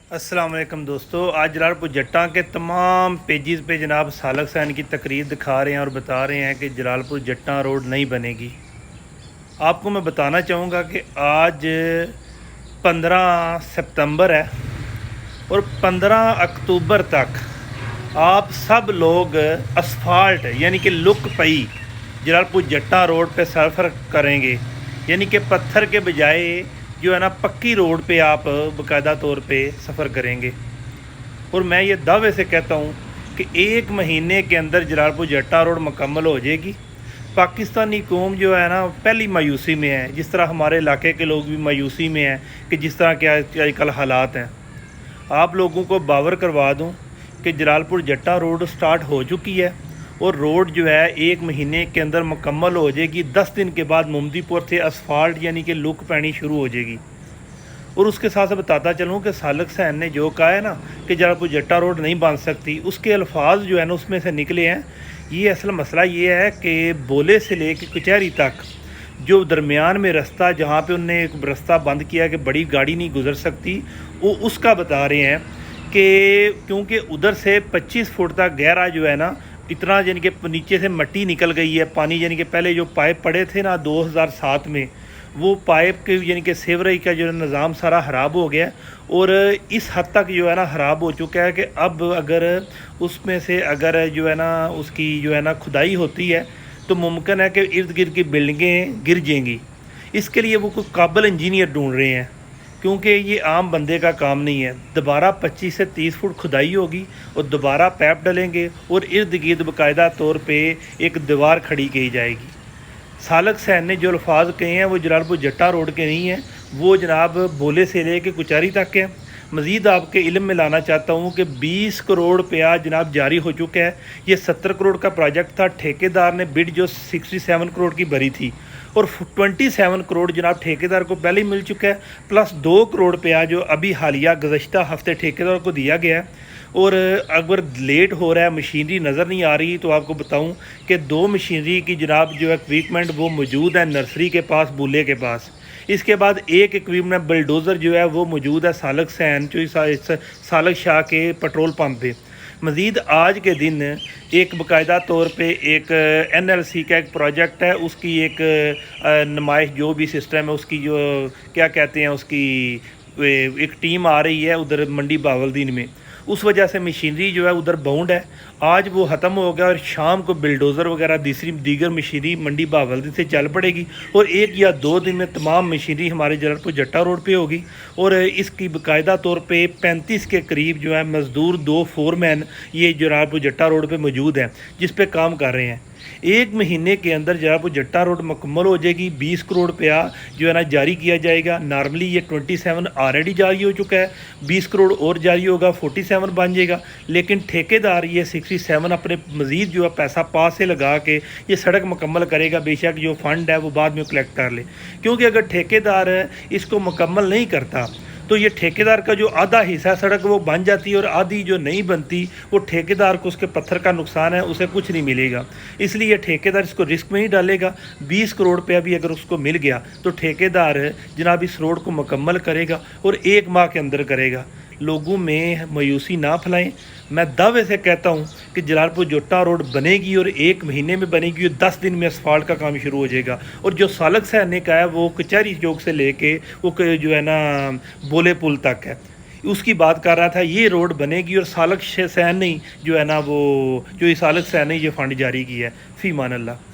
अस्सलाम वालेकुम दोस्तों, आज जलालपुर जट्टा के तमाम पेजेस पे जनाब सालक सैन की तकरीर दिखा रहे हैं और बता रहे हैं कि जलालपुर जट्टा रोड नहीं बनेगी। आपको मैं बताना चाहूँगा कि आज 15 सितंबर है और 15 अक्टूबर तक आप सब लोग असफाल्ट यानी कि लुक पई जलालपुर जट्टा रोड पे सफ़र करेंगे, यानी कि पत्थर के बजाय जो है ना पक्की रोड पे आप बाकायदा तौर पे सफ़र करेंगे। और मैं ये दावे से कहता हूँ कि एक महीने के अंदर जलालपुर जट्टा रोड मुकम्मल हो जाएगी। पाकिस्तानी कौम जो है ना पहली मायूसी में है, जिस तरह हमारे इलाके के लोग भी मायूसी में हैं कि जिस तरह के आजकल हालात हैं। आप लोगों को बावर करवा दूँ कि जलालपुर जट्टा रोड स्टार्ट हो चुकी है और रोड जो है एक महीने के अंदर मुकम्मल हो जाएगी। 10 दिन के बाद मुमदीपुर से असफाल्ट यानी कि लुक पैनी शुरू हो जाएगी। और उसके साथ बताता चलूँ कि सालक सैन ने जो कहा है ना कि जलालपुर जट्टा रोड नहीं बन सकती, उसके अल्फाज जो है ना उसमें से निकले हैं। ये असल मसला ये है कि बोले से ले कर कचहरी तक जो दरमियान में रास्ता जहाँ पे उनने एक रास्ता बंद किया कि बड़ी गाड़ी नहीं गुजर सकती, वो उसका बता रहे हैं कि क्योंकि उधर से 25 फुट तक गहरा जो है ना इतना यानी कि नीचे से मिट्टी निकल गई है, पानी यानी कि पहले जो पाइप पड़े थे ना 2007 में, वो पाइप के यानी कि सेवरेज का जो निज़ाम सारा ख़राब हो गया और इस हद तक जो है ना ख़राब हो चुका है कि अब अगर उसमें से अगर जो है ना उसकी जो है ना खुदाई होती है तो मुमकिन है कि इर्द गिर्द की बिल्डिंगें गिर जाएंगी। इसके लिए वो कोई काबिल इंजीनियर ढूंढ रहे हैं, क्योंकि ये आम बंदे का काम नहीं है। दोबारा 25 से 30 फुट खुदाई होगी और दोबारा पैप डलेंगे और इर्द गिर्द बाकायदा तौर पे एक दीवार खड़ी की जाएगी। सालक सैन ने जो अल्फाज कहे हैं वो जलालपुर जट्टा रोड के नहीं हैं, वो जनाब बोले से ले के कुचारी तक है। मज़ीद आपके इल्म में लाना चाहता हूँ कि 20 करोड़ रुपया जनाब जारी हो चुका है। ये 70 करोड़ का प्रोजेक्ट था, ठेकेदार ने बिड जो 67 करोड़ की भरी थी और 27 करोड़ जनाब ठेकेदार को पहले ही मिल चुका है, प्लस 2 करोड़ रुपया जो अभी हालिया गुज़श्ता हफ्ते ठेकेदार को दिया गया है। और अगर लेट हो रहा है, मशीनरी नज़र नहीं आ रही, तो आपको बताऊं कि 2 मशीनरी की जनाब जो इक्विपमेंट वो मौजूद है नर्सरी के पास, बूले के पास। इसके बाद एक इक्विपमेंट बुलडोज़र जो है वो मौजूद है सालक सैन जो सालक शाह के पेट्रोल पंप पे। मज़ीद आज के दिन एक बाकायदा तौर पे एक NLC का एक प्रोजेक्ट है, उसकी एक नुमाइश जो भी सिस्टम है उसकी जो क्या कहते हैं उसकी एक टीम आ रही है उधर मंडी बावलदीन में। उस वजह से मशीनरी जो है उधर बाउंड है, आज वो ख़त्म हो गया और शाम को बिल्डोज़र वगैरह दीगर मशीनरी मंडी बावलदीन से चल पड़ेगी और 1 या 2 दिन में तमाम मशीनरी हमारे जलालपुर जट्टा रोड पे होगी। और इसकी बाकायदा तौर पे 35 के करीब जो है मज़दूर 2 फोरमैन ये जलालपुर जट्टा रोड पे मौजूद हैं जिस पे काम कर रहे हैं। एक महीने के अंदर जलालपुर जट्टा रोड मुकम्मल हो जाएगी। 20 करोड़ रुपया जो है ना जारी किया जाएगा। नॉर्मली ये 27 ऑलरेडी जारी हो चुका है, 20 करोड़ और जारी होगा, 47 बन जाएगा। लेकिन ठेकेदार ये 67 अपने मज़ीद जो है पैसा पास से लगा के ये सड़क मुकम्मल करेगा। बेशक जो फ़ंड है वो बाद में कलेक्ट कर ले, क्योंकि अगर ठेकेदार इसको मुकम्मल नहीं करता तो ये ठेकेदार का जो आधा हिस्सा सड़क वो बन जाती है और आधी जो नहीं बनती वो ठेकेदार को उसके पत्थर का नुकसान है, उसे कुछ नहीं मिलेगा। इसलिए ठेकेदार इसको रिस्क में ही डालेगा। 20 करोड़ रुपया भी अगर उसको मिल गया तो ठेकेदार जनाब इस रोड को मुकम्मल करेगा और 1 माह के अंदर करेगा। लोगों में मायूसी ना फैलाएं। मैं दावे से कहता हूं कि जलालपुर जट्टा रोड बनेगी और 1 महीने में बनेगी और 10 दिन में असफाल्ट का काम शुरू हो जाएगा। और जो सालक सैन ने कहा है वो कचहरी चौक से लेके वो जो है ना बोले पुल तक है, उसकी बात कर रहा था। ये रोड बनेगी और सालक सैन ने जो है ना वो जो सालक सैन ने ये फंड जारी किया है। फ़ी मान अल्लाह।